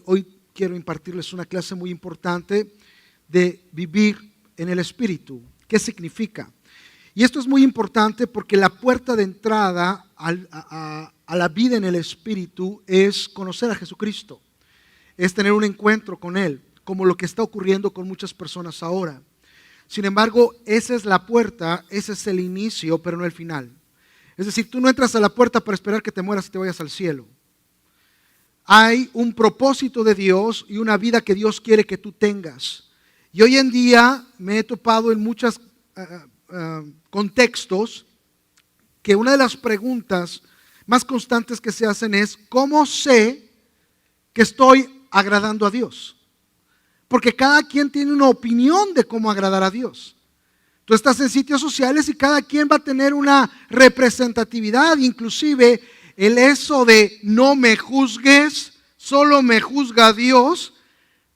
Hoy quiero impartirles una clase muy importante de vivir en el Espíritu. ¿Qué significa? Y esto es muy importante porque la puerta de entrada a la vida en el Espíritu es conocer a Jesucristo, es tener un encuentro con Él, como lo que está ocurriendo con muchas personas ahora. Sin embargo, esa es la puerta, ese es el inicio, pero no el final. Es decir, tú no entras a la puerta para esperar que te mueras y te vayas al cielo. Hay un propósito de Dios y una vida que Dios quiere que tú tengas. Y hoy en día me he topado en muchos contextos que una de las preguntas más constantes que se hacen es: ¿cómo sé que estoy agradando a Dios? Porque cada quien tiene una opinión de cómo agradar a Dios. Tú estás en sitios sociales y cada quien va a tener una representatividad, inclusive el eso de no me juzgues, solo me juzga Dios,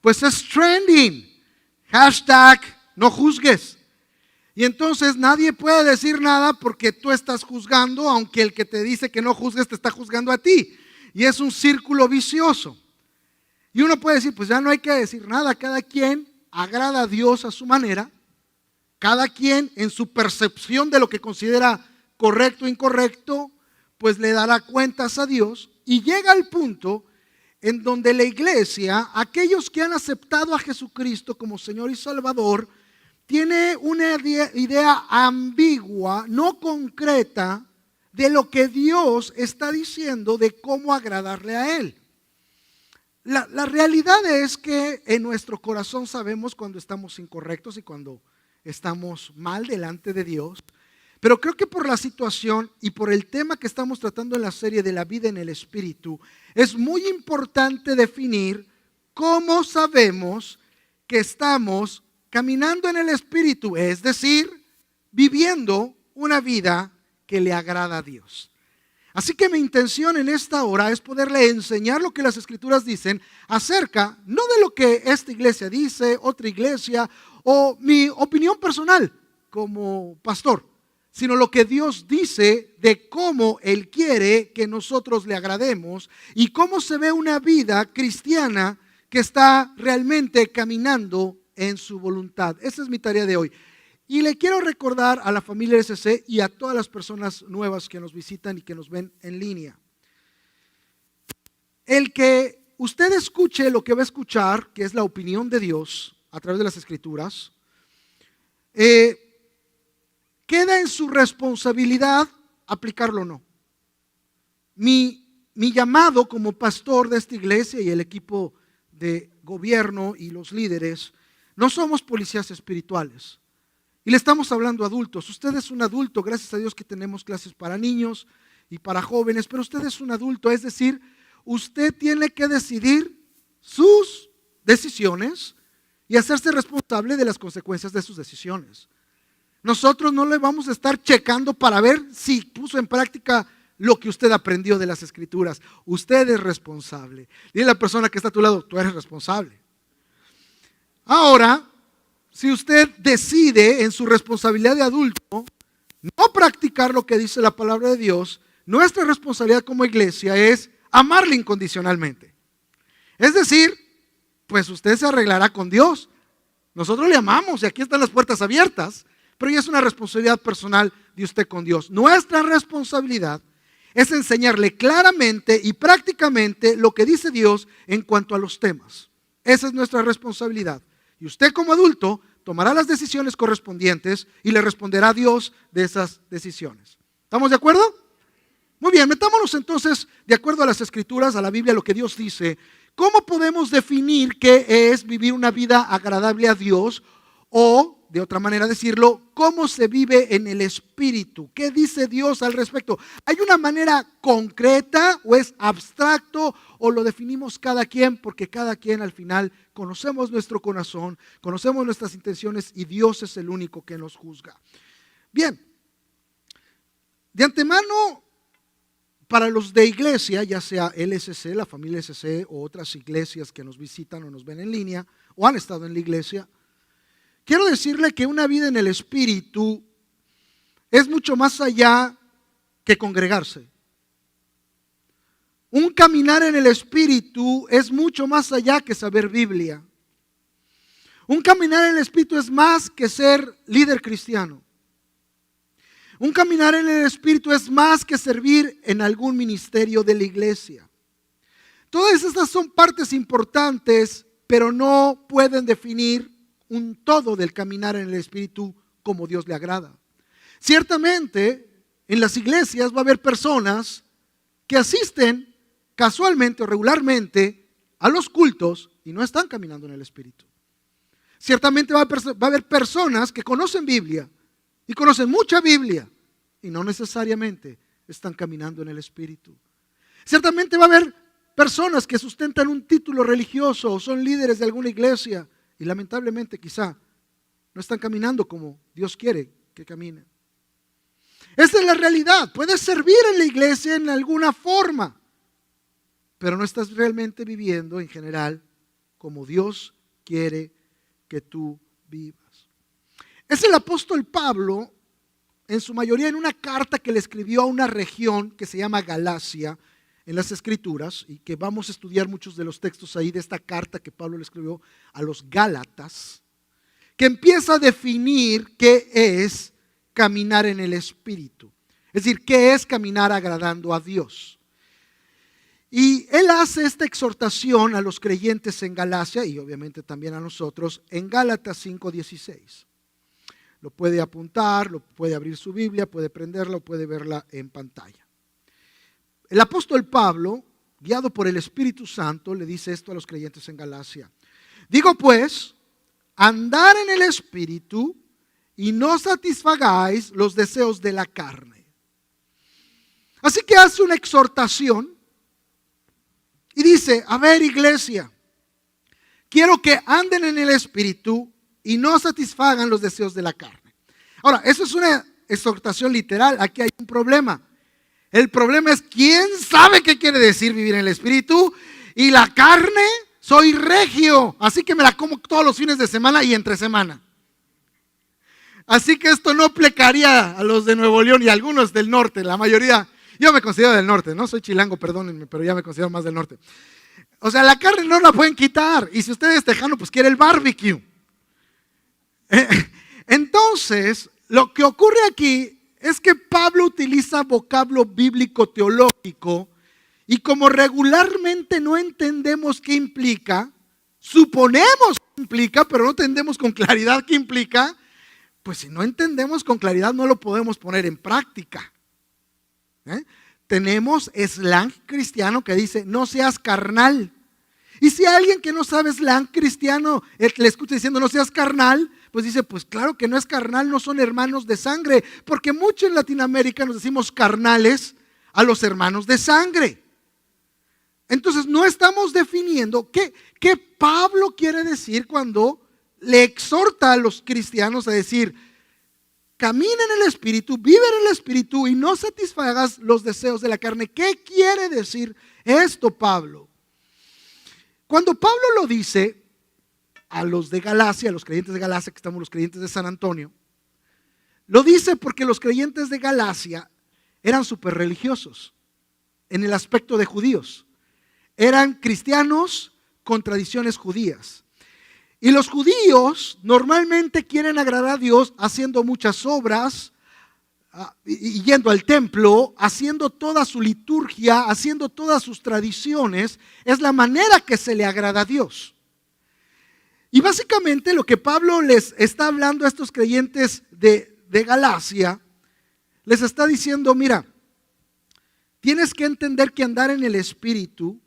pues es trending. Hashtag no juzgues. Y entonces nadie puede decir nada porque tú estás juzgando, aunque el que te dice que no juzgues te está juzgando a ti. Y es un círculo vicioso. Y uno puede decir, pues ya no hay que decir nada, cada quien agrada a Dios a su manera, cada quien en su percepción de lo que considera correcto o incorrecto, pues le dará cuentas a Dios. Y llega el punto en donde la iglesia, aquellos que han aceptado a Jesucristo como Señor y Salvador, tiene una idea ambigua, no concreta, de lo que Dios está diciendo de cómo agradarle a Él. La realidad es que en nuestro corazón sabemos cuando estamos incorrectos y cuando estamos mal delante de Dios, pero creo que por la situación y por el tema que estamos tratando en la serie de la vida en el Espíritu, es muy importante definir cómo sabemos que estamos caminando en el Espíritu, es decir, viviendo una vida que le agrada a Dios. Así que mi intención en esta hora es poderle enseñar lo que las Escrituras dicen acerca, no de lo que esta iglesia dice, otra iglesia, o mi opinión personal como pastor, sino lo que Dios dice de cómo Él quiere que nosotros le agrademos y cómo se ve una vida cristiana que está realmente caminando en su voluntad. Esa es mi tarea de hoy. Y le quiero recordar a la familia SC y a todas las personas nuevas que nos visitan y que nos ven en línea. El que usted escuche lo que va a escuchar, que es la opinión de Dios a través de las Escrituras, queda en su responsabilidad aplicarlo o no. Mi llamado como pastor de esta iglesia y el equipo de gobierno y los líderes, no somos policías espirituales. Y le estamos hablando a adultos. Usted es un adulto, gracias a Dios que tenemos clases para niños y para jóvenes, pero usted es un adulto, es decir, usted tiene que decidir sus decisiones y hacerse responsable de las consecuencias de sus decisiones. Nosotros no le vamos a estar checando para ver si puso en práctica lo que usted aprendió de las Escrituras. Usted es responsable. Dile a la persona que está a tu lado, tú eres responsable. Ahora, si usted decide en su responsabilidad de adulto no practicar lo que dice la palabra de Dios, nuestra responsabilidad como iglesia es amarle incondicionalmente. Es decir, pues usted se arreglará con Dios. Nosotros le amamos y aquí están las puertas abiertas, pero ya es una responsabilidad personal de usted con Dios. Nuestra responsabilidad es enseñarle claramente y prácticamente lo que dice Dios en cuanto a los temas. Esa es nuestra responsabilidad. Y usted como adulto tomará las decisiones correspondientes y le responderá a Dios de esas decisiones. ¿Estamos de acuerdo? Muy bien, metámonos entonces de acuerdo a las Escrituras, a la Biblia, lo que Dios dice. ¿Cómo podemos definir qué es vivir una vida agradable a Dios? O, de otra manera decirlo, ¿cómo se vive en el Espíritu? ¿Qué dice Dios al respecto? ¿Hay una manera concreta o es abstracto o lo definimos cada quien? Porque cada quien al final conocemos nuestro corazón, conocemos nuestras intenciones y Dios es el único que nos juzga. Bien, de antemano, para los de iglesia, ya sea LSC, la familia SC o otras iglesias que nos visitan o nos ven en línea o han estado en la iglesia, quiero decirle que una vida en el Espíritu es mucho más allá que congregarse. Un caminar en el Espíritu es mucho más allá que saber Biblia. Un caminar en el Espíritu es más que ser líder cristiano. Un caminar en el Espíritu es más que servir en algún ministerio de la iglesia. Todas estas son partes importantes, pero no pueden definir un todo del caminar en el Espíritu como Dios le agrada. Ciertamente, en las iglesias va a haber personas que asisten casualmente o regularmente a los cultos y no están caminando en el Espíritu. Ciertamente va a haber personas que conocen Biblia y conocen mucha Biblia y no necesariamente están caminando en el Espíritu. Ciertamente va a haber personas que sustentan un título religioso o son líderes de alguna iglesia y lamentablemente quizá no están caminando como Dios quiere que caminen. Esa es la realidad. Puedes servir en la iglesia en alguna forma, pero no estás realmente viviendo en general como Dios quiere que tú vivas. Es el apóstol Pablo, en su mayoría en una carta que le escribió a una región que se llama Galacia en las Escrituras, y que vamos a estudiar muchos de los textos ahí de esta carta que Pablo le escribió a los Gálatas, que empieza a definir qué es caminar en el Espíritu. Es decir, qué es caminar agradando a Dios. Y él hace esta exhortación a los creyentes en Galacia y obviamente también a nosotros en Gálatas 5:16. Lo puede apuntar, lo puede abrir su Biblia, puede prenderla o puede verla en pantalla. El apóstol Pablo, guiado por el Espíritu Santo, le dice esto a los creyentes en Galacia. Digo pues, andar en el Espíritu y no satisfagáis los deseos de la carne. Así que hace una exhortación y dice, a ver iglesia, quiero que anden en el Espíritu y no satisfagan los deseos de la carne. Ahora, eso es una exhortación literal, aquí hay un problema. El problema es, ¿quién sabe qué quiere decir vivir en el Espíritu? Y la carne, soy regio, así que me la como todos los fines de semana y entre semana. Así que esto no aplicaría a los de Nuevo León y a algunos del norte, la mayoría. Yo me considero del norte, no soy chilango, perdónenme, pero ya me considero más del norte. O sea, la carne no la pueden quitar. Y si usted es tejano, pues quiere el barbecue. Entonces, lo que ocurre aquí es que Pablo utiliza vocablo bíblico teológico y como regularmente no entendemos qué implica, suponemos qué implica, pero no entendemos con claridad qué implica, pues si no entendemos con claridad no lo podemos poner en práctica. Tenemos slang cristiano que dice no seas carnal. Y si alguien que no sabe slang cristiano le escucha diciendo no seas carnal, pues dice, pues claro que no es carnal, no son hermanos de sangre, porque mucho en Latinoamérica nos decimos carnales a los hermanos de sangre. Entonces no estamos definiendo qué Pablo quiere decir cuando le exhorta a los cristianos a decir, camina en el Espíritu, vive en el Espíritu y no satisfagas los deseos de la carne. ¿Qué quiere decir esto, Pablo? Cuando Pablo lo dice a los de Galacia, a los creyentes de Galacia, que estamos los creyentes de San Antonio, lo dice porque los creyentes de Galacia eran súper religiosos en el aspecto de judíos. Eran cristianos con tradiciones judías. Y los judíos normalmente quieren agradar a Dios haciendo muchas obras, y yendo al templo, haciendo toda su liturgia, haciendo todas sus tradiciones. Es la manera que se le agrada a Dios. Y básicamente lo que Pablo les está hablando a estos creyentes de Galacia, les está diciendo, mira, tienes que entender que andar en el Espíritu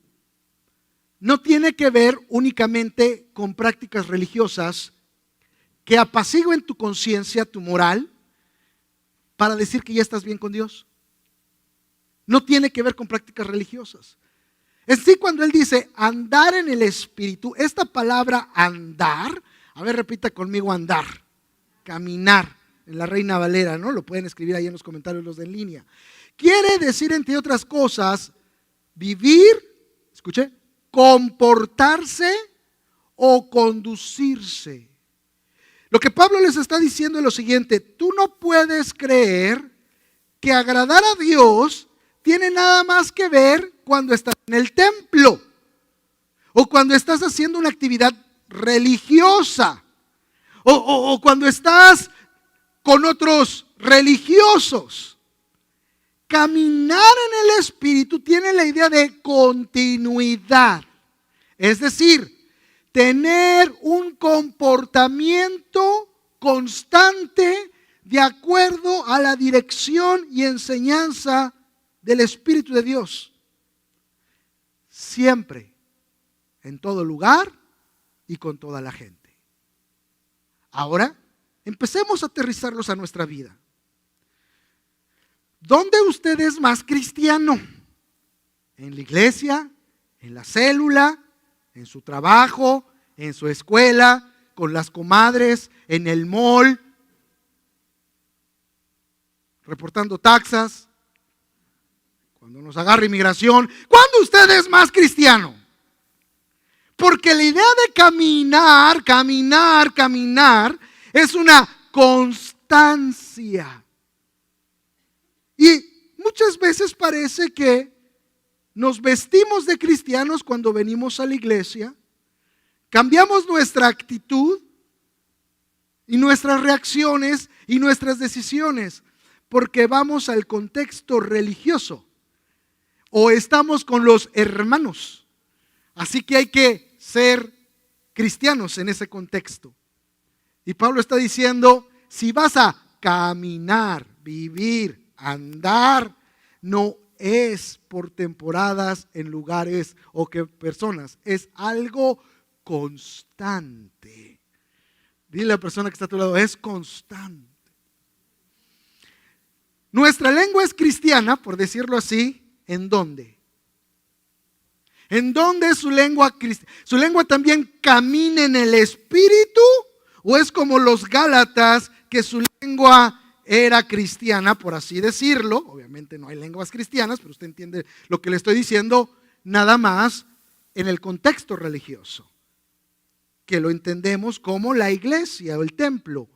no tiene que ver únicamente con prácticas religiosas que apacigüen tu conciencia, tu moral, para decir que ya estás bien con Dios. No tiene que ver con prácticas religiosas. En sí, cuando él dice andar en el Espíritu, esta palabra andar, a ver, repita conmigo, andar, caminar, en la Reina Valera, ¿no? Lo pueden escribir ahí en los comentarios los de en línea. Quiere decir, entre otras cosas, vivir, escuche, comportarse o conducirse. Lo que Pablo les está diciendo es lo siguiente: tú no puedes creer que agradar a Dios tiene nada más que ver cuando estás en el templo o cuando estás haciendo una actividad religiosa o cuando estás con otros religiosos. Caminar en el Espíritu tiene la idea de continuidad, es decir, tener un comportamiento constante de acuerdo a la dirección y enseñanza del Espíritu de Dios. Siempre, en todo lugar y con toda la gente. Ahora, empecemos a aterrizarlos a nuestra vida. ¿Dónde usted es más cristiano? ¿En la iglesia? ¿En la célula? ¿En su trabajo? ¿En su escuela? ¿Con las comadres? ¿En el mall? ¿Reportando taxas? Cuando nos agarra inmigración. ¿Cuándo usted es más cristiano? Porque la idea de caminar es una constancia. Y muchas veces parece que nos vestimos de cristianos cuando venimos a la iglesia, cambiamos nuestra actitud y nuestras reacciones y nuestras decisiones porque vamos al contexto religioso o estamos con los hermanos. Así que hay que ser cristianos en ese contexto. Y Pablo está diciendo, si vas a caminar, vivir, andar, no es por temporadas en lugares o que personas, es algo constante. Dile a la persona que está a tu lado, es constante. Nuestra lengua es cristiana, por decirlo así, ¿en dónde? ¿En dónde es su lengua cristiana? ¿Su lengua también camina en el Espíritu? ¿O es como los Gálatas que su lengua era cristiana, por así decirlo? Obviamente no hay lenguas cristianas, pero usted entiende lo que le estoy diciendo, nada más en el contexto religioso, que lo entendemos como la iglesia o el templo,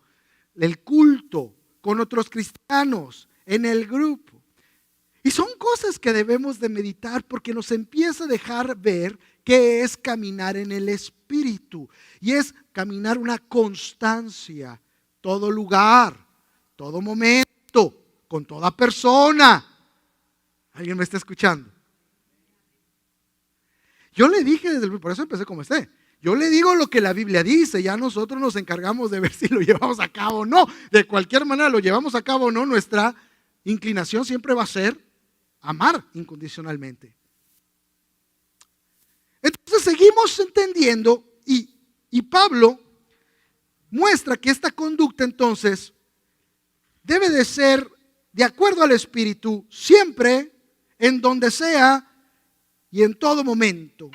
el culto con otros cristianos, en el grupo. Y son cosas que debemos de meditar porque nos empieza a dejar ver qué es caminar en el Espíritu. Y es caminar una constancia, todo lugar, todo momento, con toda persona. ¿Alguien me está escuchando? Yo le dije por eso empecé como esté. Yo le digo lo que la Biblia dice, ya nosotros nos encargamos de ver si lo llevamos a cabo o no. De cualquier manera lo llevamos a cabo o no, nuestra inclinación siempre va a ser amar incondicionalmente. Entonces seguimos entendiendo y Pablo muestra que esta conducta entonces debe de ser de acuerdo al Espíritu, siempre, en donde sea y en todo momento.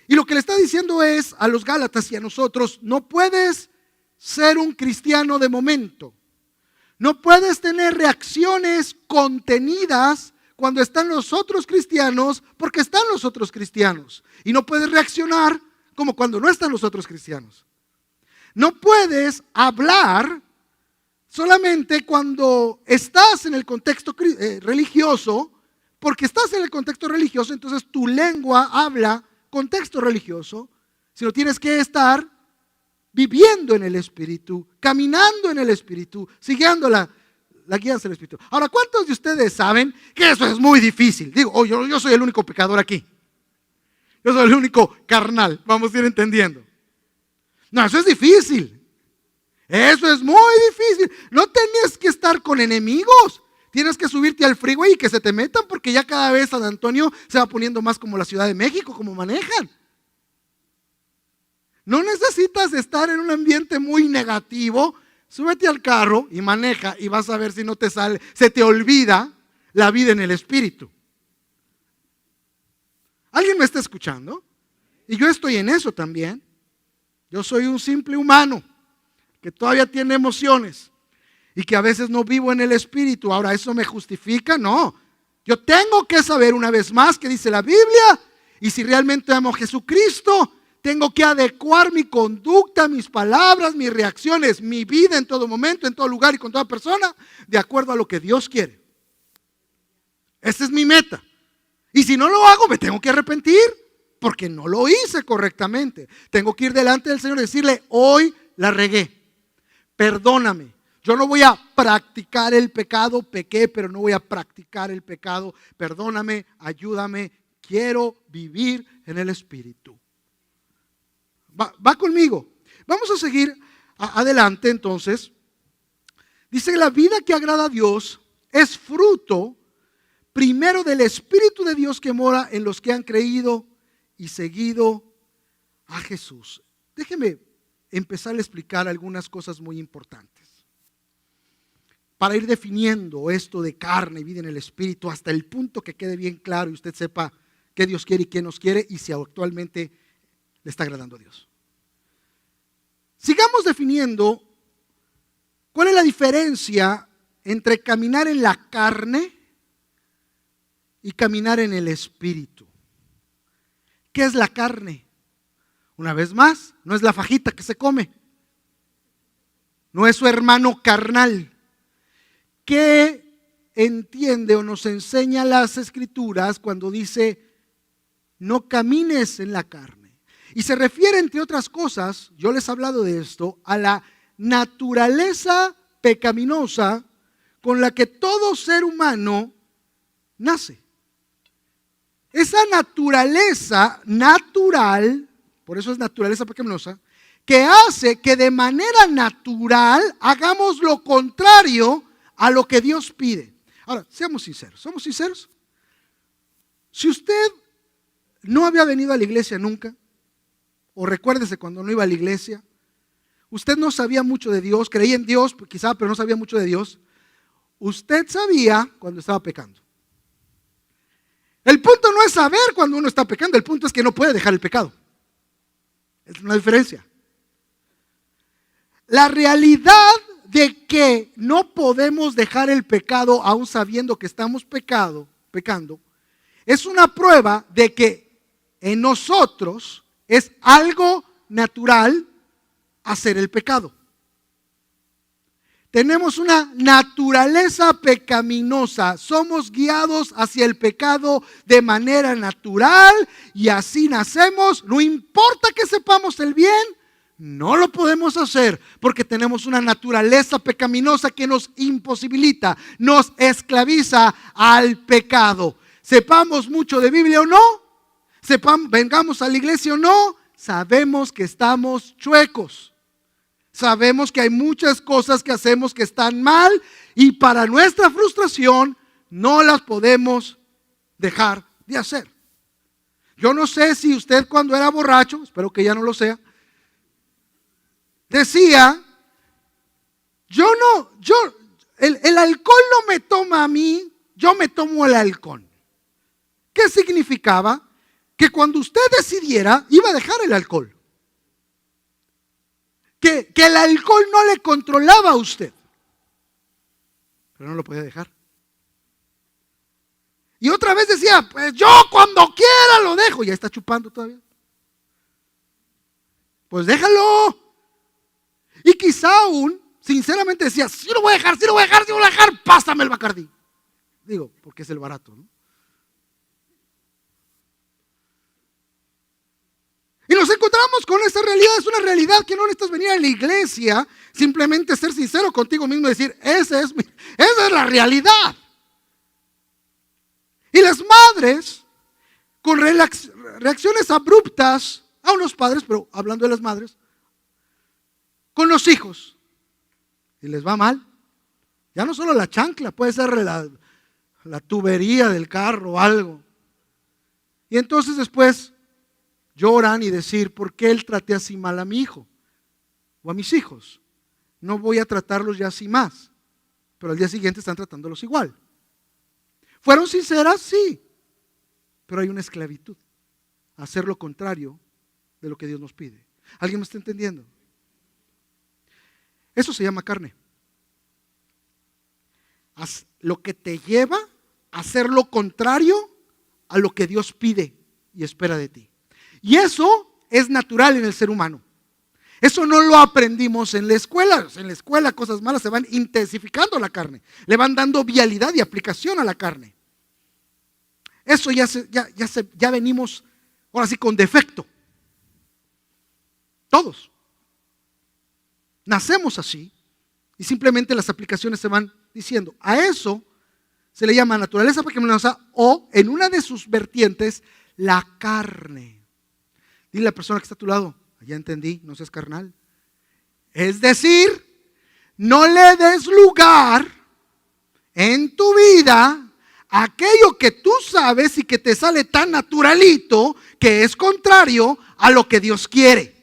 Y lo que le está diciendo es a los Gálatas y a nosotros, no puedes ser un cristiano de momento. No puedes tener reacciones contenidas cuando están los otros cristianos, porque están los otros cristianos. Y no puedes reaccionar como cuando no están los otros cristianos. No puedes hablar solamente cuando estás en el contexto religioso, porque estás en el contexto religioso, entonces tu lengua habla contexto religioso, sino tienes que estar viviendo en el Espíritu, caminando en el Espíritu, siguiendo la guianza del Espíritu. Ahora, ¿cuántos de ustedes saben que eso es muy difícil? Digo, yo soy el único pecador aquí. Yo soy el único carnal, vamos a ir entendiendo. No, eso es difícil. Eso es muy difícil. No tienes que estar con enemigos. Tienes que subirte al freeway y que se te metan, porque ya cada vez San Antonio se va poniendo más como la Ciudad de México, como manejan. No necesitas estar en un ambiente muy negativo. Súbete al carro y maneja y vas a ver si no te sale, se te olvida la vida en el Espíritu. ¿Alguien me está escuchando? Y yo estoy en eso también. Yo soy un simple humano que todavía tiene emociones y que a veces no vivo en el Espíritu. Ahora, ¿eso me justifica? No. Yo tengo que saber una vez más qué dice la Biblia, y si realmente amo a Jesucristo, tengo que adecuar mi conducta, mis palabras, mis reacciones, mi vida en todo momento, en todo lugar y con toda persona, de acuerdo a lo que Dios quiere. Esa es mi meta. Y si no lo hago, me tengo que arrepentir porque no lo hice correctamente. Tengo que ir delante del Señor y decirle, hoy la regué, perdóname. Yo no voy a practicar el pecado, pequé, pero no voy a practicar el pecado. Perdóname, ayúdame, quiero vivir en el Espíritu. Va conmigo. Vamos a seguir adelante entonces. Dice que la vida que agrada a Dios es fruto primero del Espíritu de Dios que mora en los que han creído y seguido a Jesús. Déjeme empezar a explicar algunas cosas muy importantes para ir definiendo esto de carne y vida en el Espíritu hasta el punto que quede bien claro y usted sepa qué Dios quiere y qué nos quiere y si actualmente le está agradando a Dios. Sigamos definiendo cuál es la diferencia entre caminar en la carne y caminar en el Espíritu. ¿Qué es la carne? Una vez más, no es la fajita que se come, no es su hermano carnal. ¿Qué entiende o nos enseña las Escrituras cuando dice no camines en la carne? Y se refiere, entre otras cosas, yo les he hablado de esto, a la naturaleza pecaminosa con la que todo ser humano nace. Esa naturaleza natural, por eso es naturaleza pecaminosa, que hace que de manera natural hagamos lo contrario a lo que Dios pide. Ahora, seamos sinceros, ¿somos sinceros? Si usted no había venido a la iglesia nunca, o recuérdese cuando no iba a la iglesia, usted no sabía mucho de Dios, creía en Dios quizá, pero no sabía mucho de Dios, usted sabía cuando estaba pecando. El punto no es saber cuando uno está pecando, el punto es que no puede dejar el pecado. Es una diferencia. La realidad de que no podemos dejar el pecado aún sabiendo que estamos pecando, es una prueba de que en nosotros es algo natural hacer el pecado. Tenemos una naturaleza pecaminosa, somos guiados hacia el pecado de manera natural y así nacemos. No importa que sepamos el bien, no lo podemos hacer porque tenemos una naturaleza pecaminosa que nos imposibilita, nos esclaviza al pecado. Sepamos mucho de Biblia o no, vengamos a la iglesia o no, sabemos que estamos chuecos. Sabemos que hay muchas cosas que hacemos que están mal y para nuestra frustración no las podemos dejar de hacer. Yo no sé si usted cuando era borracho, espero que ya no lo sea, decía, el alcohol no me toma a mí, yo me tomo el alcohol. ¿Qué significaba? Que cuando usted decidiera, iba a dejar el alcohol. Que el alcohol no le controlaba a usted, pero no lo podía dejar. Y otra vez decía, pues yo cuando quiera lo dejo. Ya está chupando todavía. Pues déjalo. Y quizá aún, sinceramente decía, sí lo voy a dejar, sí lo voy a dejar, sí lo voy a dejar, pásame el Bacardí. Digo, porque es el barato, ¿no? Y nos encontramos con esta realidad, es una realidad que no necesitas venir a la iglesia, simplemente ser sincero contigo mismo y decir, esa es la realidad. Y las madres, con reacciones abruptas a unos padres, pero hablando de las madres, con los hijos, y les va mal, ya no solo la chancla, puede ser la tubería del carro o algo. Y entonces después lloran y decir, ¿por qué él traté así mal a mi hijo o a mis hijos? No voy a tratarlos ya así más. Pero al día siguiente están tratándolos igual. ¿Fueron sinceras? Sí. Pero hay una esclavitud. Hacer lo contrario de lo que Dios nos pide. ¿Alguien me está entendiendo? Eso se llama carne. Lo que te lleva a hacer lo contrario a lo que Dios pide y espera de ti. Y eso es natural en el ser humano. Eso no lo aprendimos en la escuela. En la escuela cosas malas se van intensificando a la carne. Le van dando vialidad y aplicación a la carne. Eso ya venimos ahora sí con defecto. Todos. Nacemos así y simplemente las aplicaciones se van diciendo. A eso se le llama naturaleza pecaminosa o, en una de sus vertientes, la carne. Dile a la persona que está a tu lado, ya entendí, no seas carnal. Es decir, no le des lugar en tu vida a aquello que tú sabes y que te sale tan naturalito que es contrario a lo que Dios quiere.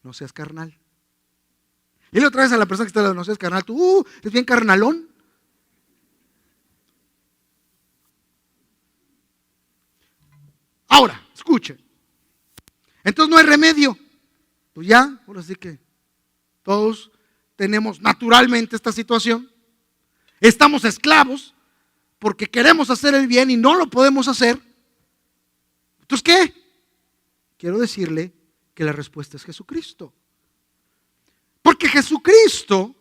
No seas carnal. Dile otra vez a la persona que está al lado, no seas carnal. Tú eres bien carnalón. Ahora, escuchen. Entonces no hay remedio. Pues ya, ahora sí que todos tenemos naturalmente esta situación. Estamos esclavos porque queremos hacer el bien y no lo podemos hacer. Entonces, ¿qué? Quiero decirle que la respuesta es Jesucristo. Porque Jesucristo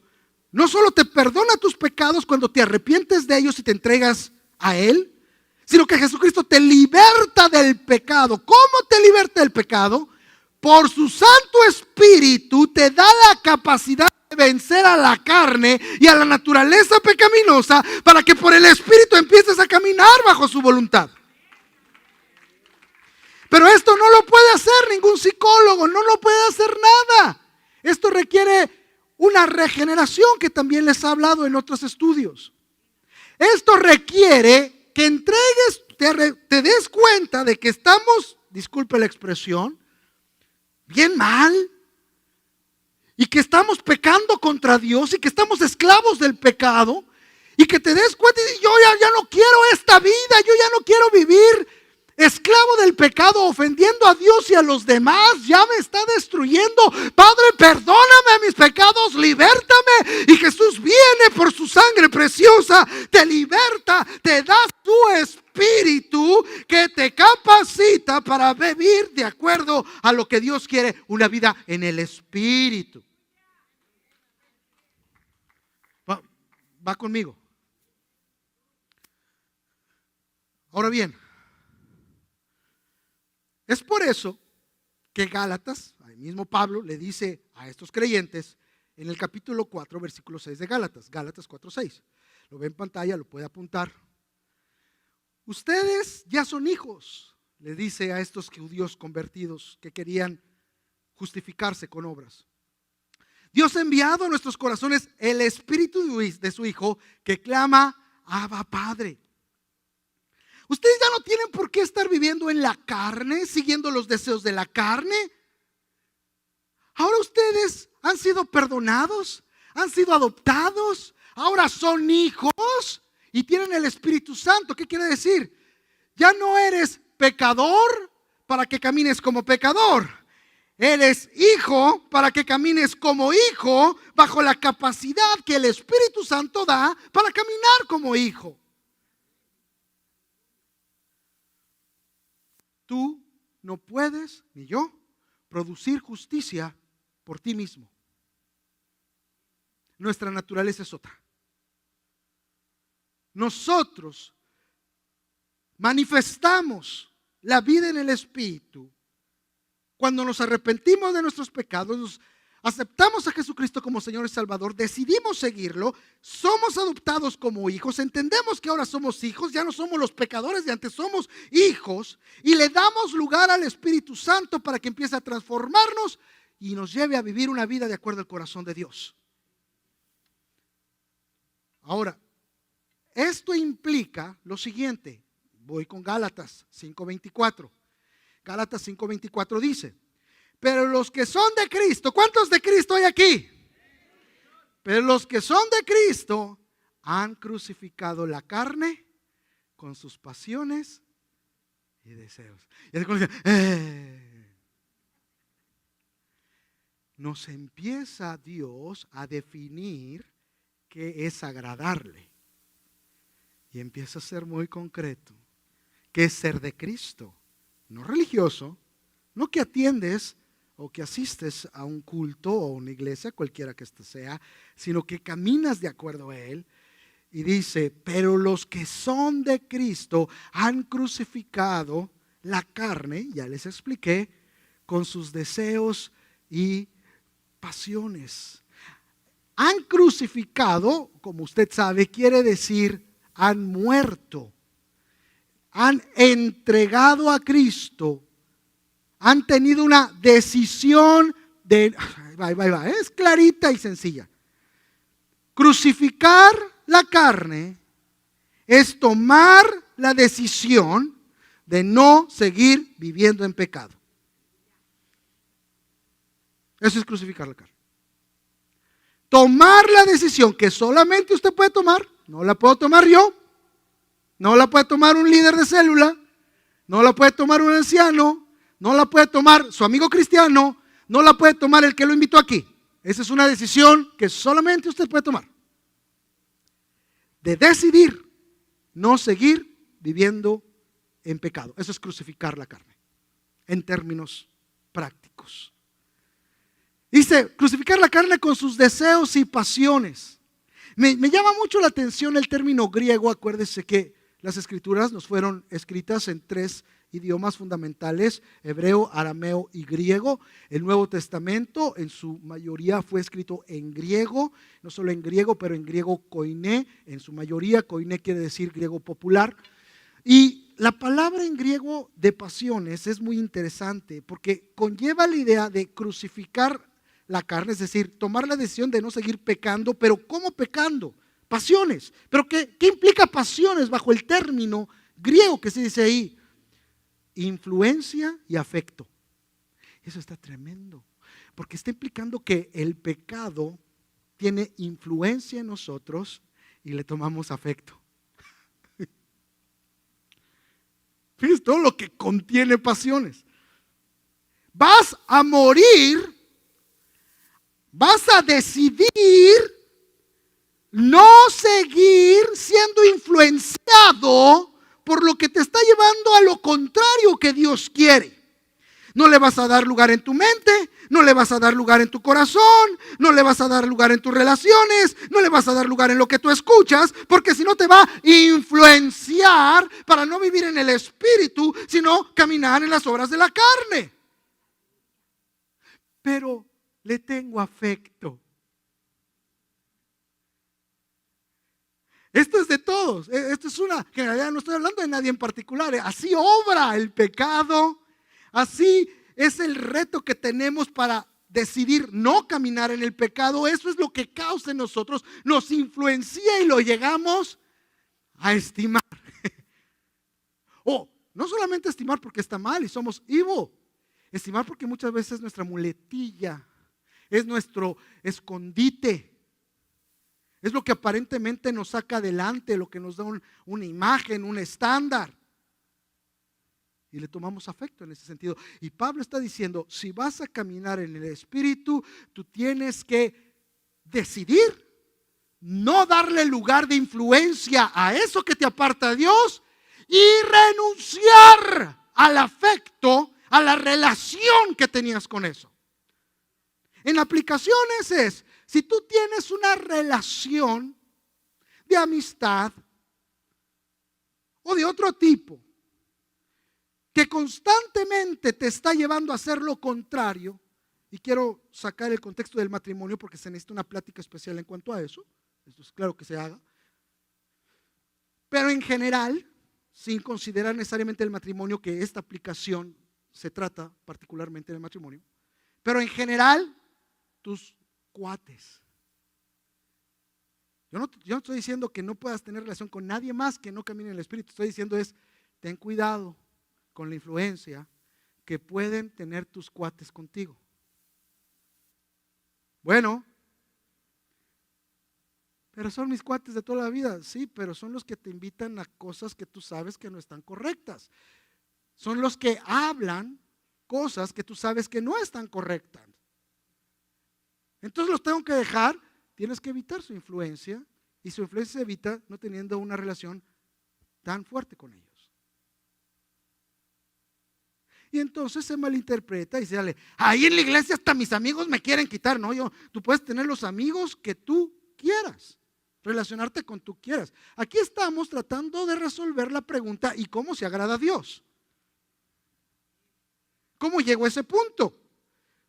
no solo te perdona tus pecados cuando te arrepientes de ellos y te entregas a Él, sino que Jesucristo te liberta del pecado. ¿Cómo te liberta del pecado? Por su Santo Espíritu te da la capacidad de vencer a la carne y a la naturaleza pecaminosa para que por el Espíritu empieces a caminar bajo su voluntad. Pero esto no lo puede hacer ningún psicólogo, no lo puede hacer nada. Esto requiere una regeneración que también les he hablado en otros estudios. Esto requiere que entregues, te des cuenta de que estamos, disculpe la expresión, bien mal, y que estamos pecando contra Dios y que estamos esclavos del pecado, y que te des cuenta y yo ya no quiero esta vida, yo ya no quiero vivir esclavo del pecado, ofendiendo a Dios y a los demás, ya me está destruyendo. Padre, perdóname mis pecados, libértame. Y Jesús viene por su sangre preciosa, te liberta, te da su Espíritu que te capacita para vivir de acuerdo a lo que Dios quiere, una vida en el Espíritu. Va conmigo. Ahora bien, es por eso que Gálatas, ahí mismo Pablo le dice a estos creyentes en el capítulo 4, versículo 6 de Gálatas 4, 6. Lo ve en pantalla, lo puede apuntar. Ustedes ya son hijos, le dice a estos judíos convertidos que querían justificarse con obras. Dios ha enviado a nuestros corazones el Espíritu de su Hijo que clama, Abba, Padre. Ustedes ya no tienen por qué estar viviendo en la carne, siguiendo los deseos de la carne. Ahora ustedes han sido perdonados, han sido adoptados, ahora son hijos y tienen el Espíritu Santo. ¿Qué quiere decir? Ya no eres pecador para que camines como pecador. Eres hijo para que camines como hijo bajo la capacidad que el Espíritu Santo da para caminar como hijo. Tú no puedes, ni yo, producir justicia por ti mismo. Nuestra naturaleza es otra. Nosotros manifestamos la vida en el Espíritu cuando nos arrepentimos de nuestros pecados, nos aceptamos a Jesucristo como Señor y Salvador, decidimos seguirlo, somos adoptados como hijos, entendemos que ahora somos hijos, ya no somos los pecadores de antes, somos hijos, y le damos lugar al Espíritu Santo para que empiece a transformarnos y nos lleve a vivir una vida de acuerdo al corazón de Dios. Ahora, esto implica lo siguiente. Voy con Gálatas 5:24. Gálatas 5:24 dice: pero los que son de Cristo, ¿cuántos de Cristo hay aquí? Pero los que son de Cristo han crucificado la carne con sus pasiones y deseos. Y así cuando dice, nos empieza Dios a definir qué es agradarle. Y empieza a ser muy concreto. ¿Qué es ser de Cristo? No religioso, no que atiendes o que asistes a un culto o una iglesia, cualquiera que éste sea, sino que caminas de acuerdo a Él. Y dice, pero los que son de Cristo han crucificado la carne, ya les expliqué, con sus deseos y pasiones. Han crucificado, como usted sabe, quiere decir han muerto, han entregado a Cristo, han tenido una decisión de, es clarita y sencilla. Crucificar la carne es tomar la decisión de no seguir viviendo en pecado. Eso es crucificar la carne. Tomar la decisión que solamente usted puede tomar, no la puedo tomar yo, no la puede tomar un líder de célula, no la puede tomar un anciano, no la puede tomar su amigo cristiano, no la puede tomar el que lo invitó aquí. Esa es una decisión que solamente usted puede tomar. De decidir no seguir viviendo en pecado. Eso es crucificar la carne, en términos prácticos. Dice, crucificar la carne con sus deseos y pasiones. Me llama mucho la atención el término griego. Acuérdese que las escrituras nos fueron escritas en 3 idiomas fundamentales: hebreo, arameo y griego. El Nuevo Testamento en su mayoría fue escrito en griego, no solo en griego, pero en griego koiné, en su mayoría. Koiné quiere decir griego popular. Y la palabra en griego de pasiones es muy interesante porque conlleva la idea de crucificar la carne, es decir, tomar la decisión de no seguir pecando. Pero ¿cómo pecando? Pasiones. ¿Pero qué implica pasiones bajo el término griego que se dice ahí? Influencia y afecto. Eso está tremendo, porque está implicando que el pecado tiene influencia en nosotros y le tomamos afecto. Fíjense todo lo que contiene pasiones. Vas a morir, vas a decidir no seguir siendo influenciado por lo que te está llevando a lo contrario que Dios quiere. No le vas a dar lugar en tu mente, no le vas a dar lugar en tu corazón, no le vas a dar lugar en tus relaciones, no le vas a dar lugar en lo que tú escuchas, porque si no te va a influenciar para no vivir en el espíritu, sino caminar en las obras de la carne. Pero le tengo afecto. Esto es de todos. Esto es una generalidad, no estoy hablando de nadie en particular. Así obra el pecado. Así es el reto que tenemos para decidir no caminar en el pecado. Eso es lo que causa en nosotros, nos influencia y lo llegamos a estimar. O no solamente estimar porque está mal y somos evil. Estimar porque muchas veces es nuestra muletilla, es nuestro escondite. Es lo que aparentemente nos saca adelante, lo que nos da una imagen, un estándar. Y le tomamos afecto en ese sentido. Y Pablo está diciendo, si vas a caminar en el Espíritu, tú tienes que decidir no darle lugar de influencia a eso que te aparta de Dios y renunciar al afecto, a la relación que tenías con eso. En aplicaciones es, si tú tienes una relación de amistad o de otro tipo que constantemente te está llevando a hacer lo contrario, y quiero sacar el contexto del matrimonio porque se necesita una plática especial en cuanto a eso, esto es claro que se haga, pero en general, sin considerar necesariamente el matrimonio, que esta aplicación se trata particularmente del matrimonio, pero en general, tus cuates. Yo no estoy diciendo que no puedas tener relación con nadie más que no camine en el Espíritu. Estoy diciendo ten cuidado con la influencia que pueden tener tus cuates contigo. Bueno, pero son mis cuates de toda la vida. Sí, pero son los que te invitan a cosas que tú sabes que no están correctas. Son los que hablan cosas que tú sabes que no están correctas. Entonces los tengo que dejar. Tienes que evitar su influencia, y su influencia se evita no teniendo una relación tan fuerte con ellos. Y entonces se malinterpreta y se dice, ahí en la iglesia hasta mis amigos me quieren quitar. No, tú puedes tener los amigos que tú quieras. relacionarte con tú quieras. Aquí estamos tratando de resolver la pregunta: ¿y cómo se agrada a Dios? ¿Cómo llego a ese punto?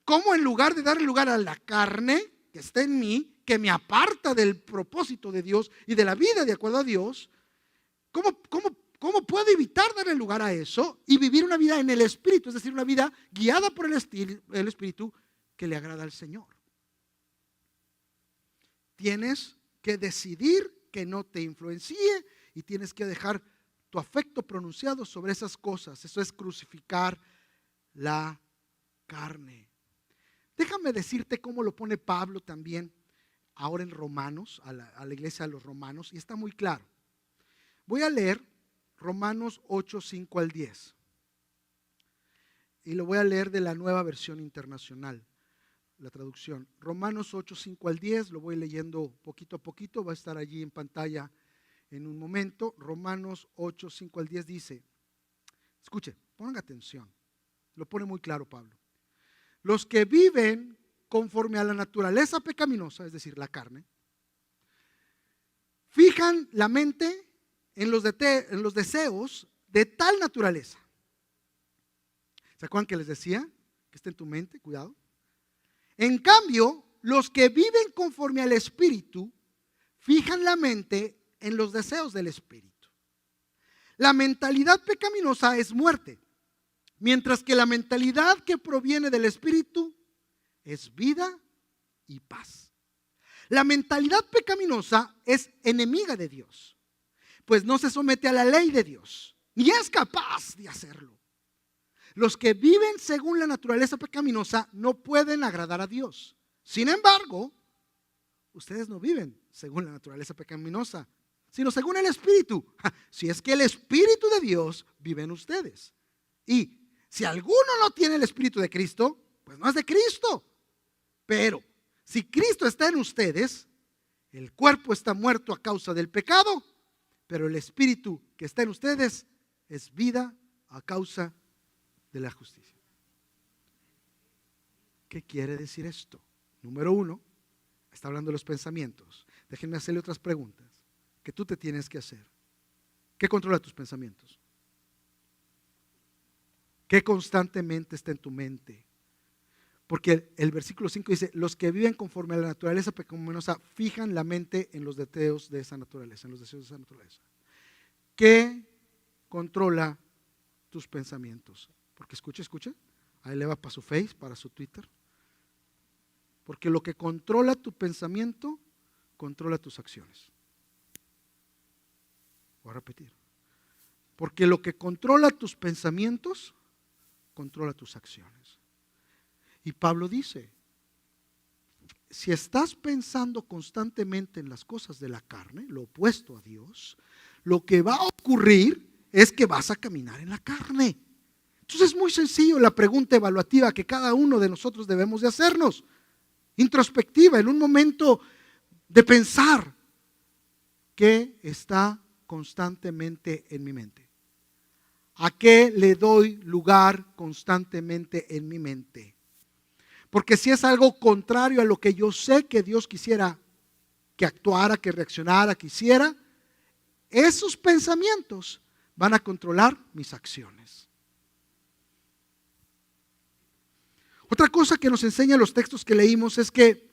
¿Cómo, en lugar de darle lugar a la carne que está en mí, que me aparta del propósito de Dios y de la vida de acuerdo a Dios, cómo puedo evitar darle lugar a eso y vivir una vida en el Espíritu? Es decir, una vida guiada por el Espíritu que le agrada al Señor. Tienes que decidir que no te influencie y tienes que dejar tu afecto pronunciado sobre esas cosas. Eso es crucificar la carne. Déjame decirte cómo lo pone Pablo también ahora en Romanos, a la iglesia de los romanos, y está muy claro. Voy a leer Romanos 8, 5 al 10. Y lo voy a leer de la Nueva Versión Internacional, la traducción. Romanos 8, 5 al 10, lo voy leyendo poquito a poquito, va a estar allí en pantalla en un momento. Romanos 8, 5 al 10 dice, escuche, pongan atención, lo pone muy claro Pablo. Los que viven conforme a la naturaleza pecaminosa, es decir, la carne, fijan la mente en los deseos de tal naturaleza. ¿Se acuerdan que les decía que está en tu mente? Cuidado. En cambio, los que viven conforme al Espíritu fijan la mente en los deseos del Espíritu. La mentalidad pecaminosa es muerte, mientras que la mentalidad que proviene del Espíritu es vida y paz. La mentalidad pecaminosa es enemiga de Dios, pues no se somete a la ley de Dios, ni es capaz de hacerlo. Los que viven según la naturaleza pecaminosa no pueden agradar a Dios. Sin embargo, ustedes no viven según la naturaleza pecaminosa, sino según el Espíritu. Si es que el Espíritu de Dios vive en ustedes. Y si alguno no tiene el Espíritu de Cristo, pues no es de Cristo. Pero si Cristo está en ustedes, el cuerpo está muerto a causa del pecado, pero el Espíritu que está en ustedes es vida a causa de la justicia. ¿Qué quiere decir esto? Número 1, está hablando de los pensamientos. Déjenme hacerle otras preguntas que tú te tienes que hacer. ¿Qué controla tus pensamientos? ¿Qué constantemente está en tu mente? Porque el versículo 5 dice, los que viven conforme a la naturaleza pecaminosa fijan la mente en los deseos de esa naturaleza, en los deseos de esa naturaleza. ¿Qué controla tus pensamientos? Porque escucha, ahí le va para su Face, para su Twitter. Porque lo que controla tu pensamiento, controla tus acciones. Voy a repetir. Porque lo que controla tus pensamientos, controla tus acciones. Y Pablo dice, si estás pensando constantemente en las cosas de la carne, lo opuesto a Dios, lo que va a ocurrir es que vas a caminar en la carne. Entonces es muy sencillo la pregunta evaluativa que cada uno de nosotros debemos de hacernos, introspectiva, en un momento de pensar, ¿qué está constantemente en mi mente? ¿A qué le doy lugar constantemente en mi mente? Porque si es algo contrario a lo que yo sé que Dios quisiera que actuara, que reaccionara, que hiciera, esos pensamientos van a controlar mis acciones. Otra cosa que nos enseñan los textos que leímos es que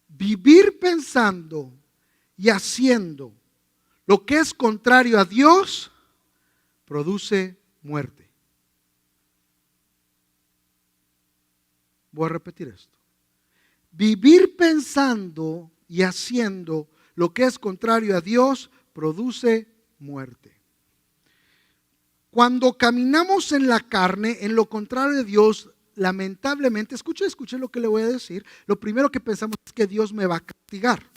vivir pensando y haciendo lo que es contrario a Dios produce muerte. Voy a repetir esto. Vivir pensando y haciendo lo que es contrario a Dios produce muerte. Cuando caminamos en la carne, en lo contrario de Dios, lamentablemente, escuche lo que le voy a decir. Lo primero que pensamos es que Dios me va a castigar.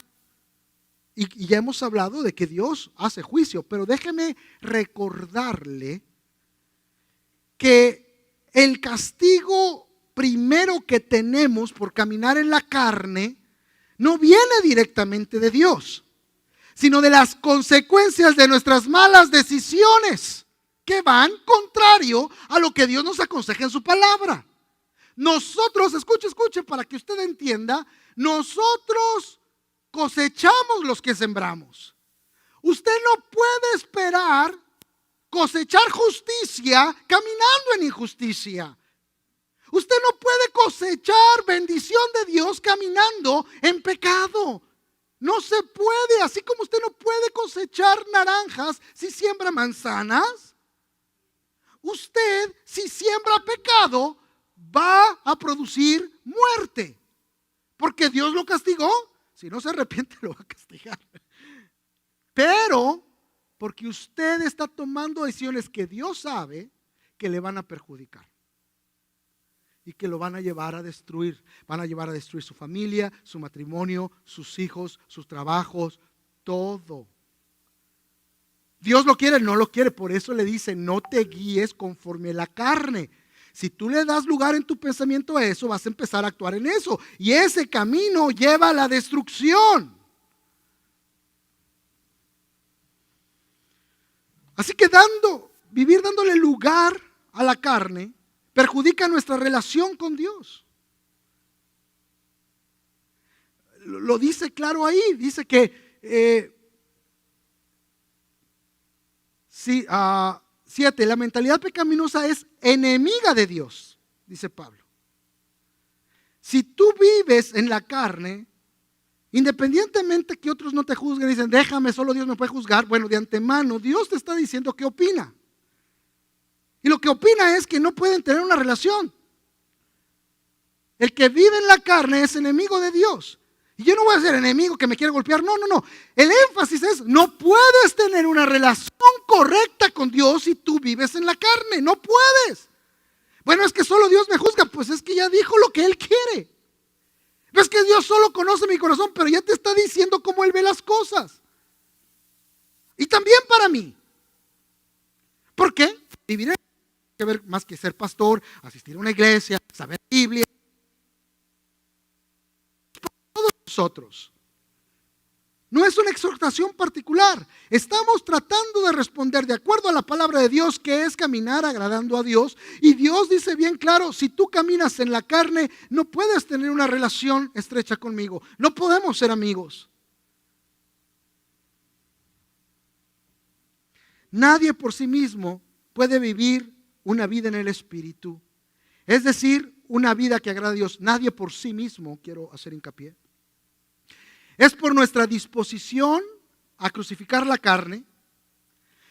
Y ya hemos hablado de que Dios hace juicio, pero déjeme recordarle que el castigo primero que tenemos por caminar en la carne no viene directamente de Dios, sino de las consecuencias de nuestras malas decisiones que van contrario a lo que Dios nos aconseja en su palabra. nosotros, escuche, para que usted entienda, nosotros cosechamos los que sembramos. Usted no puede esperar cosechar justicia caminando en injusticia. Usted no puede cosechar bendición de Dios caminando en pecado. No se puede, así como usted no puede cosechar naranjas si siembra manzanas. Usted, si siembra pecado, va a producir muerte. Porque Dios lo castigó. Si no se arrepiente, lo va a castigar. Pero porque usted está tomando decisiones que Dios sabe que le van a perjudicar y que lo van a llevar a destruir. Van a llevar a destruir su familia, su matrimonio, sus hijos, sus trabajos, todo. Dios lo quiere, no lo quiere. Por eso le dice, no te guíes conforme a la carne. Si tú le das lugar en tu pensamiento a eso, vas a empezar a actuar en eso. Y ese camino lleva a la destrucción. Así que vivir dándole lugar a la carne perjudica nuestra relación con Dios. Lo dice claro ahí, dice que 7, la mentalidad pecaminosa es enemiga de Dios, dice Pablo. Si tú vives en la carne, independientemente que otros no te juzguen, dicen, déjame, solo Dios me puede juzgar. Bueno, de antemano, Dios te está diciendo qué opina. Y lo que opina es que no pueden tener una relación. El que vive en la carne es enemigo de Dios. Y yo no voy a ser enemigo que me quiere golpear. No. El énfasis es, no puedes tener una relación correcta con Dios si tú vives en la carne. No puedes. Bueno, es que solo Dios me juzga. Pues es que ya dijo lo que Él quiere. No es que Dios solo conoce mi corazón, pero ya te está diciendo cómo Él ve las cosas. Y también para mí. ¿Por qué? Vivir que ver más que ser pastor, asistir a una iglesia, saber Biblia. Todos nosotros. No es una exhortación particular. Estamos tratando de responder de acuerdo a la palabra de Dios, que es caminar agradando a Dios. Y Dios dice bien claro, si tú caminas en la carne, no puedes tener una relación estrecha conmigo. No podemos ser amigos. Nadie por sí mismo puede vivir una vida en el Espíritu. Es decir, una vida que agrada a Dios. Nadie por sí mismo, quiero hacer hincapié. Es por nuestra disposición a crucificar la carne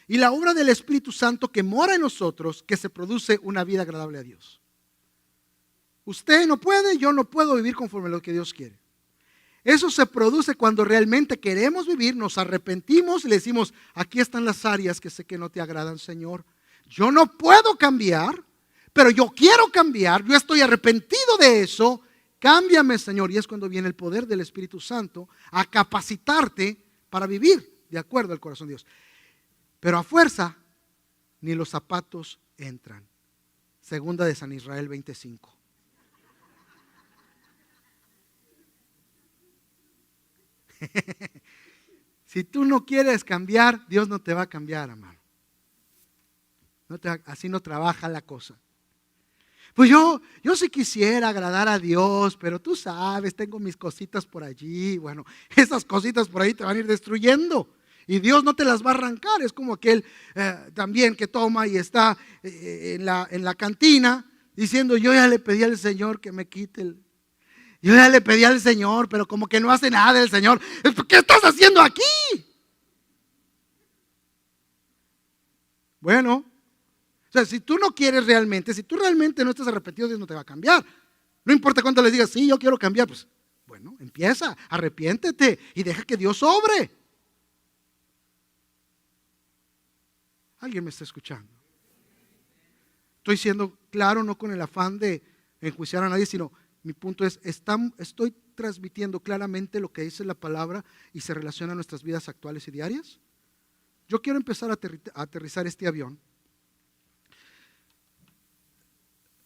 y la obra del Espíritu Santo que mora en nosotros que se produce una vida agradable a Dios. Usted no puede, yo no puedo vivir conforme a lo que Dios quiere. Eso se produce cuando realmente queremos vivir, nos arrepentimos y le decimos, aquí están las áreas que sé que no te agradan, Señor. Yo no puedo cambiar, pero yo quiero cambiar, yo estoy arrepentido de eso. Cámbiame, Señor. Y es cuando viene el poder del Espíritu Santo a capacitarte para vivir de acuerdo al corazón de Dios. Pero a fuerza, ni los zapatos entran. Segunda de San Israel 25. Si tú no quieres cambiar, Dios no te va a cambiar, hermano. Así no trabaja la cosa. Pues yo sí quisiera agradar a Dios, pero tú sabes, tengo mis cositas por allí. Bueno, esas cositas por ahí te van a ir destruyendo y Dios no te las va a arrancar. Es como aquel también que toma y está en la cantina diciendo, yo ya le pedí al Señor que me quite yo ya le pedí al Señor, pero como que no hace nada el Señor. ¿Qué estás haciendo aquí? Bueno, o sea, si tú no quieres realmente, si tú realmente no estás arrepentido, Dios no te va a cambiar. No importa cuánto les digas, sí, yo quiero cambiar, pues bueno, empieza, arrepiéntete y deja que Dios obre. ¿Alguien me está escuchando? Estoy siendo claro, no con el afán de enjuiciar a nadie, sino mi punto es, estoy transmitiendo claramente lo que dice la palabra y se relaciona a nuestras vidas actuales y diarias. Yo quiero empezar a aterrizar este avión.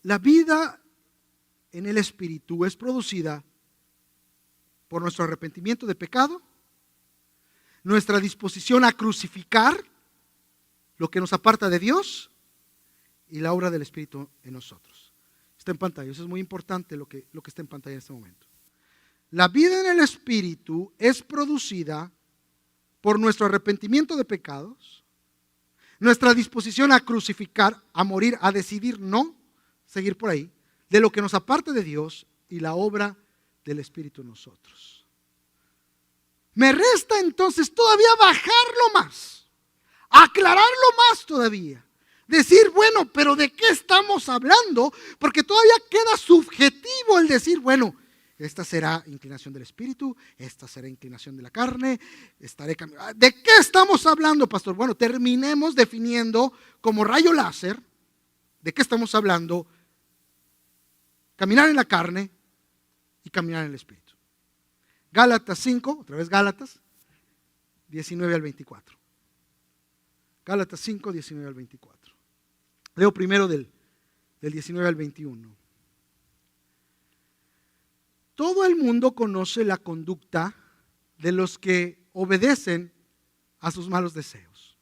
La vida en el Espíritu es producida por nuestro arrepentimiento de pecado, nuestra disposición a crucificar lo que nos aparta de Dios y la obra del Espíritu en nosotros. Está en pantalla, eso es muy importante lo que está en pantalla en este momento. La vida en el Espíritu es producida por nuestro arrepentimiento de pecados, nuestra disposición a crucificar, a morir, a decidir no seguir por ahí, de lo que nos aparte de Dios y la obra del Espíritu en nosotros. Me resta entonces todavía bajarlo más, aclararlo más todavía. Decir, bueno, pero ¿de qué estamos hablando? Porque todavía queda subjetivo el decir, bueno, esta será inclinación del espíritu, esta será inclinación de la carne, ¿de qué estamos hablando, pastor? Bueno, terminemos definiendo como rayo láser, ¿de qué estamos hablando? Caminar en la carne y caminar en el espíritu. Gálatas 5, otra vez Gálatas, 19 al 24. Gálatas 5, 19 al 24. Leo primero del 19 al 21. Todo el mundo conoce la conducta de los que obedecen a sus malos deseos.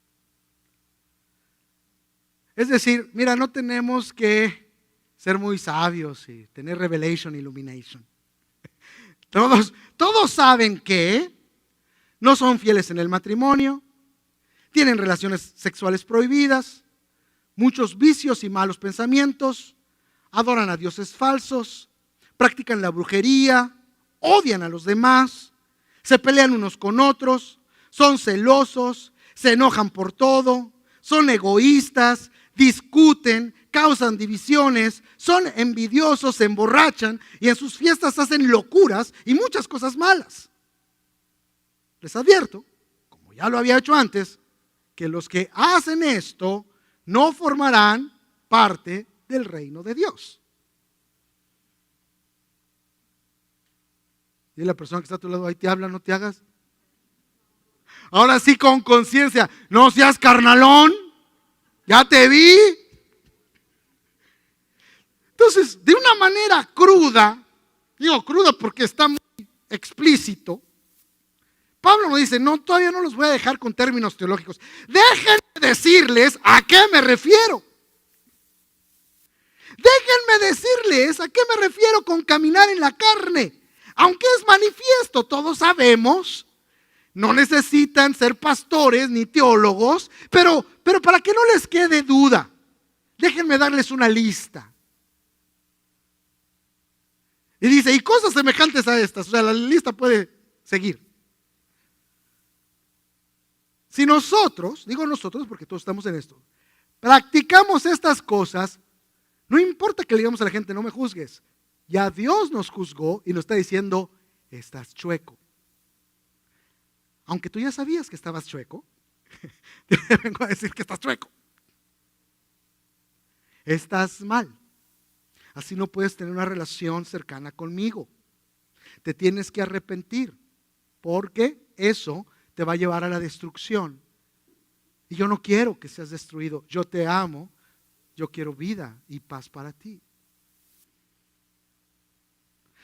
Es decir, mira, no tenemos que ser muy sabios y tener revelation, illumination. Todos saben que no son fieles en el matrimonio, tienen relaciones sexuales prohibidas, muchos vicios y malos pensamientos, adoran a dioses falsos, practican la brujería, odian a los demás, se pelean unos con otros, son celosos, se enojan por todo, son egoístas, discuten, causan divisiones, son envidiosos, se emborrachan y en sus fiestas hacen locuras y muchas cosas malas. Les advierto, como ya lo había hecho antes, que los que hacen esto no formarán parte del reino de Dios. Y la persona que está a tu lado, ahí te habla, no te hagas. Ahora sí, con conciencia, no seas carnalón, ya te vi. Entonces, de una manera cruda, digo cruda porque está muy explícito, Pablo nos dice, no, todavía no los voy a dejar con términos teológicos. Déjenme decirles a qué me refiero. Déjenme decirles a qué me refiero con caminar en la carne. Aunque es manifiesto, todos sabemos, no necesitan ser pastores ni teólogos, pero para que no les quede duda, déjenme darles una lista. Y dice, y cosas semejantes a estas, o sea, la lista puede seguir. Si nosotros, digo nosotros porque todos estamos en esto, practicamos estas cosas, no importa que le digamos a la gente, no me juzgues. Ya Dios nos juzgó y nos está diciendo, estás chueco. Aunque tú ya sabías que estabas chueco, te vengo a decir que estás chueco. Estás mal. Así no puedes tener una relación cercana conmigo. Te tienes que arrepentir, porque eso te va a llevar a la destrucción. Y yo no quiero que seas destruido. Yo te amo. Yo quiero vida y paz para ti.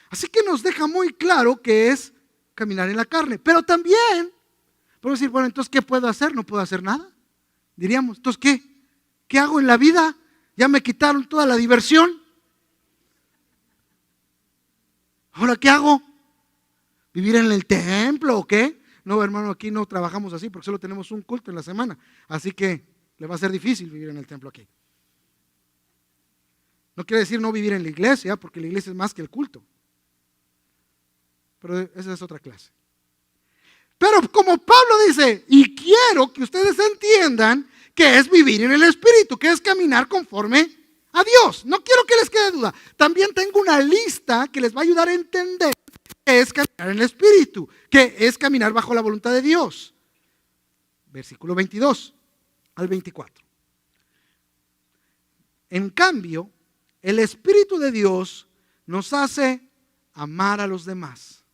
Así que nos deja muy claro que es caminar en la carne. Pero también podemos decir, bueno, entonces ¿qué puedo hacer? No puedo hacer nada. Diríamos, entonces ¿qué? ¿Qué hago en la vida? Ya me quitaron toda la diversión. ¿Ahora qué hago? ¿Vivir en el templo o qué? No, hermano, aquí no trabajamos así porque solo tenemos un culto en la semana. Así que le va a ser difícil vivir en el templo aquí. No quiere decir no vivir en la iglesia, porque la iglesia es más que el culto. Pero esa es otra clase. Pero como Pablo dice, y quiero que ustedes entiendan que es vivir en el Espíritu, que es caminar conforme a Dios. No quiero que les quede duda. También tengo una lista que les va a ayudar a entender que es caminar en el Espíritu, que es caminar bajo la voluntad de Dios. Versículo 22 al 24. En cambio, el Espíritu de Dios nos hace amar a los demás,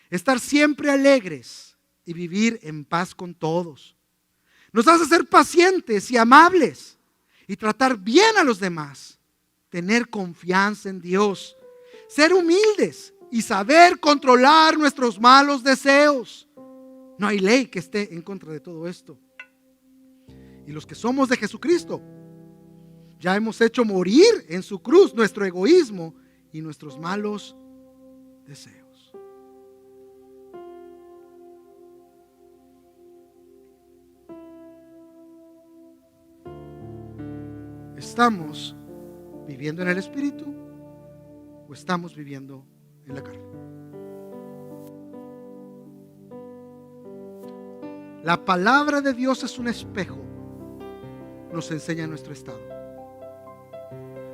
estar siempre alegres y vivir en paz con todos. Nos hace ser pacientes y amables y tratar bien a los demás, tener confianza en Dios, ser humildes y saber controlar nuestros malos deseos. No hay ley que esté en contra de todo esto. Y los que somos de Jesucristo, Ya hemos hecho morir en su cruz nuestro egoísmo y nuestros malos deseos. ¿Estamos viviendo en el Espíritu o estamos viviendo en la carne? La palabra de Dios es un espejo, nos enseña nuestro estado.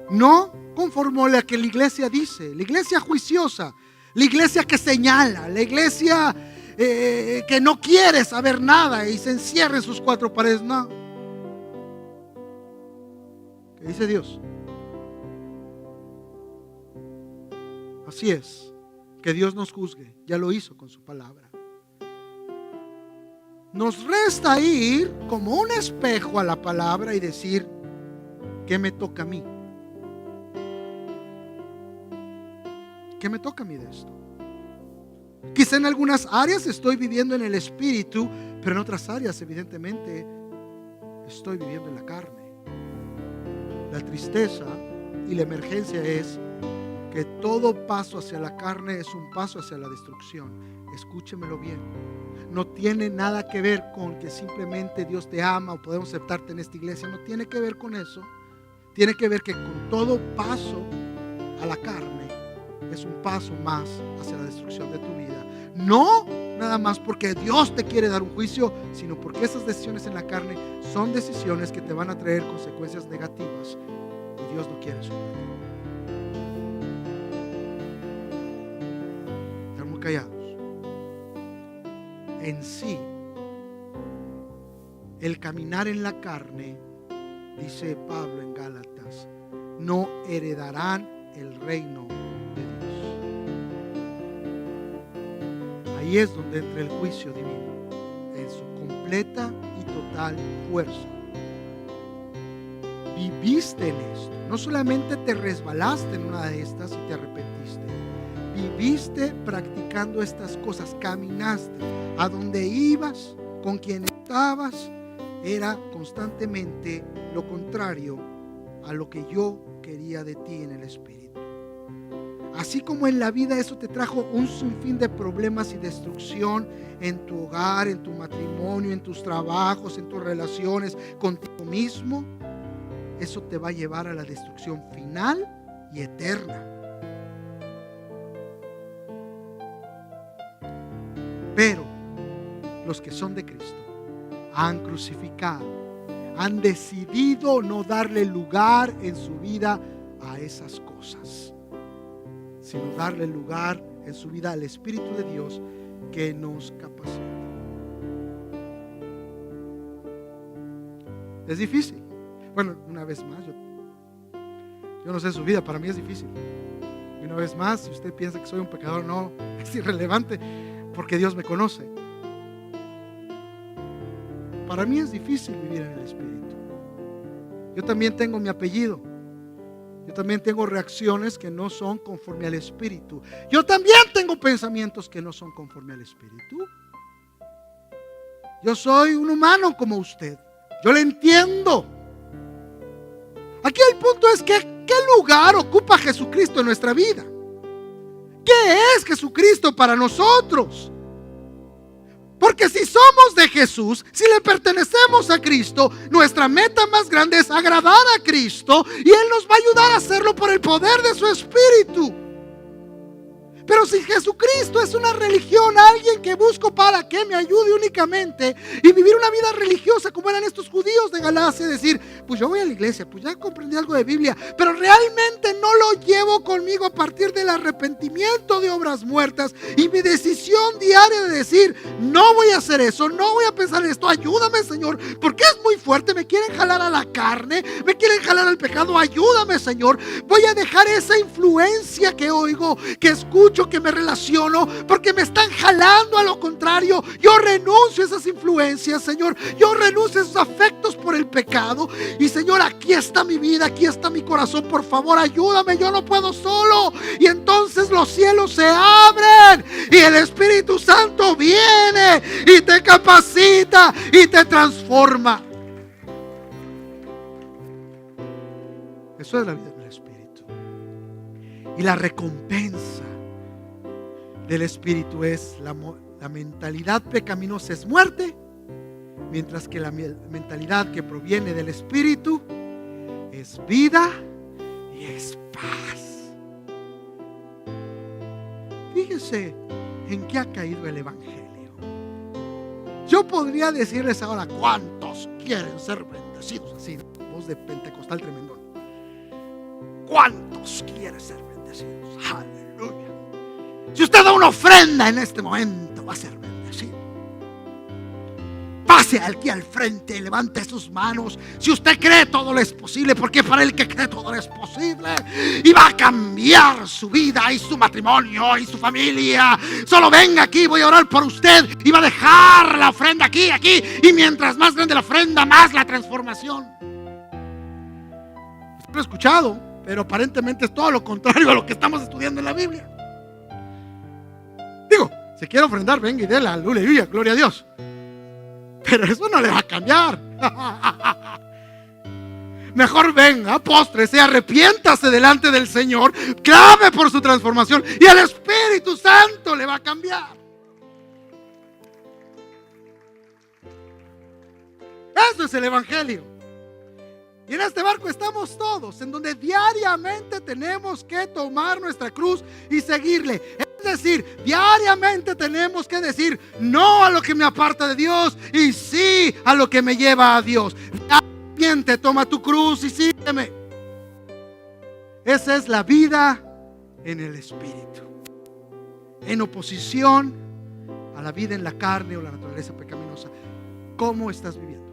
No conforme a lo que la iglesia dice, la iglesia juiciosa, la iglesia que señala, la iglesia que no quiere saber nada y se encierra en sus cuatro paredes. No. ¿Qué dice Dios? Así es, que Dios nos juzgue, ya lo hizo con su palabra. Nos resta ir como un espejo a la palabra y decir: ¿qué me toca a mí? ¿Qué me toca a mí de esto? Quizá en algunas áreas estoy viviendo en el Espíritu, pero en otras áreas evidentemente estoy viviendo en la carne. La tristeza y la emergencia es que todo paso hacia la carne es un paso hacia la destrucción. Escúchemelo bien. No tiene nada que ver con que simplemente Dios te ama o podemos aceptarte en esta iglesia. No tiene que ver con eso. Tiene que ver que con todo paso a la carne es un paso más hacia la destrucción de tu vida. No nada más porque Dios te quiere dar un juicio, sino porque esas decisiones en la carne son decisiones que te van a traer consecuencias negativas y Dios no quiere eso. Están muy callados. En sí, el caminar en la carne, dice Pablo en Gálatas, no heredarán el reino de Dios. Ahí es donde entra el juicio divino en su completa y total fuerza. Viviste en esto, no solamente te resbalaste en una de estas y te arrepentiste, viviste practicando estas cosas, caminaste. A donde ibas, con quien estabas, era constantemente lo contrario a lo que yo quería de ti en el Espíritu. Así como en la vida eso te trajo un sinfín de problemas y destrucción en tu hogar, en tu matrimonio, en tus trabajos, en tus relaciones contigo mismo, eso te va a llevar a la destrucción final y eterna. Pero los que son de Cristo han crucificado, han decidido no darle lugar en su vida a esas cosas, sino darle lugar en su vida al Espíritu de Dios que nos capacita. Es difícil. Bueno, una vez más, yo no sé su vida, para mí es difícil. Y una vez más, si usted piensa que soy un pecador, no, es irrelevante, porque Dios me conoce. Para mí es difícil vivir en el Espíritu. Yo también tengo mi apellido. Yo también tengo reacciones que no son conforme al Espíritu. Yo también tengo pensamientos que no son conforme al Espíritu. Yo soy un humano como usted. Yo le entiendo. Aquí el punto es que ¿qué lugar ocupa Jesucristo en nuestra vida? ¿Qué es Jesucristo para nosotros? Porque si somos de Jesús, si le pertenecemos a Cristo, nuestra meta más grande es agradar a Cristo y Él nos va a ayudar a hacerlo por el poder de su Espíritu. Pero si Jesucristo es una religión, alguien que busco para que me ayude únicamente y vivir una vida religiosa como eran estos judíos de Galacia, decir, pues yo voy a la iglesia, pues ya comprendí algo de Biblia, pero realmente no lo llevo conmigo a partir del arrepentimiento de obras muertas y mi decisión diaria de decir, no voy a hacer eso, no voy a pensar en esto, ayúdame Señor, porque es muy fuerte, me quieren jalar a la carne, me quieren jalar al pecado, ayúdame Señor, voy a dejar esa influencia que oigo, que escucho, que me relaciono, porque me están jalando a lo contrario. Yo renuncio a esas influencias, Señor, yo renuncio a esos afectos por el pecado y Señor, aquí está mi vida, aquí está mi corazón, por favor ayúdame, yo no puedo solo. Y entonces los cielos se abren y el Espíritu Santo viene y te capacita y te transforma. Eso es la vida del Espíritu. Y la recompensa del Espíritu es la mentalidad pecaminosa es muerte, mientras que la mentalidad que proviene del Espíritu es vida y es paz. Fíjense en qué ha caído el Evangelio. Yo podría decirles ahora, ¿cuántos quieren ser bendecidos? Así, voz de pentecostal tremendón. ¿Cuántos quieren ser bendecidos? Aleluya. Si usted da una ofrenda en este momento, va a ser bendecido. Pase aquí al frente, levante sus manos. Si usted cree, todo lo es posible, porque para el que cree todo lo es posible. Y va a cambiar su vida y su matrimonio y su familia. Solo venga aquí, voy a orar por usted. Y va a dejar la ofrenda aquí. Y mientras más grande la ofrenda, más la transformación. Usted lo ha escuchado, pero aparentemente es todo lo contrario a lo que estamos estudiando en la Biblia. Digo, si quiere ofrendar, venga y déle, aleluya, gloria a Dios. Pero eso no le va a cambiar. Mejor venga, póstrese, arrepiéntase delante del Señor, clame por su transformación y el Espíritu Santo le va a cambiar. Eso es el Evangelio. Y en este barco estamos todos, en donde diariamente tenemos que tomar nuestra cruz y seguirle. Es decir, diariamente tenemos que decir no a lo que me aparta de Dios y sí a lo que me lleva a Dios. Diariamente toma tu cruz y sígueme. Esa es la vida en el Espíritu, en oposición a la vida en la carne o la naturaleza pecaminosa. ¿Cómo estás viviendo?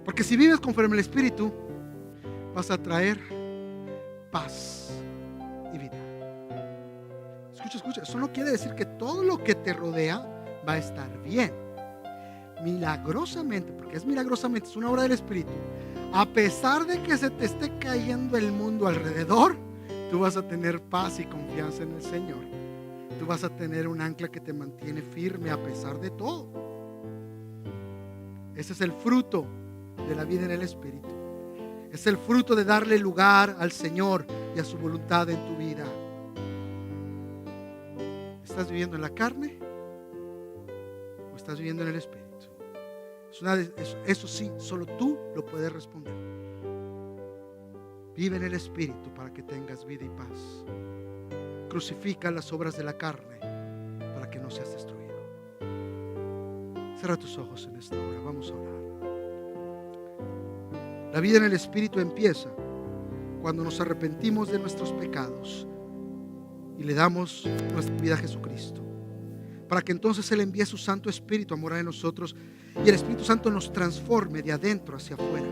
Porque si vives conforme al Espíritu, vas a traer paz y vida. Escucha, eso no quiere decir que todo lo que te rodea va a estar bien. Milagrosamente, porque es milagrosamente, es una obra del Espíritu. A pesar de que se te esté cayendo el mundo alrededor, tú vas a tener paz y confianza en el Señor. Tú vas a tener un ancla que te mantiene firme a pesar de todo. Ese es el fruto de la vida en el Espíritu. Es el fruto de darle lugar al Señor y a su voluntad en tu vida. ¿Estás viviendo en la carne o estás viviendo en el Espíritu? Eso sí, solo tú lo puedes responder. Vive en el Espíritu para que tengas vida y paz. Crucifica las obras de la carne para que no seas destruido. Cierra tus ojos en esta hora, vamos a orar. La vida en el Espíritu empieza cuando nos arrepentimos de nuestros pecados y le damos nuestra vida a Jesucristo, para que entonces Él envíe su Santo Espíritu a morar en nosotros y el Espíritu Santo nos transforme de adentro hacia afuera.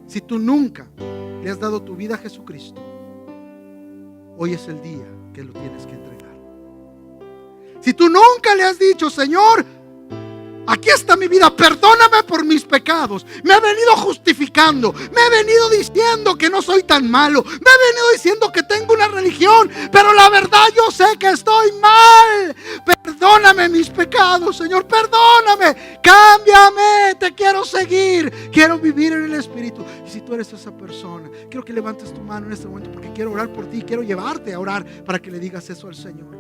Si tú nunca le has dado tu vida a Jesucristo, hoy es el día que lo tienes que entregar. Si tú nunca le has dicho: Señor, aquí está mi vida, perdóname por mis pecados. Me he venido justificando, me he venido diciendo que no soy tan malo, me he venido diciendo que tengo una religión, pero la verdad yo sé que estoy mal. Perdóname mis pecados, Señor, perdóname, cámbiame, te quiero seguir, quiero vivir en el Espíritu. Y si tú eres esa persona, quiero que levantes tu mano en este momento, porque quiero orar por ti, quiero llevarte a orar para que le digas eso al Señor.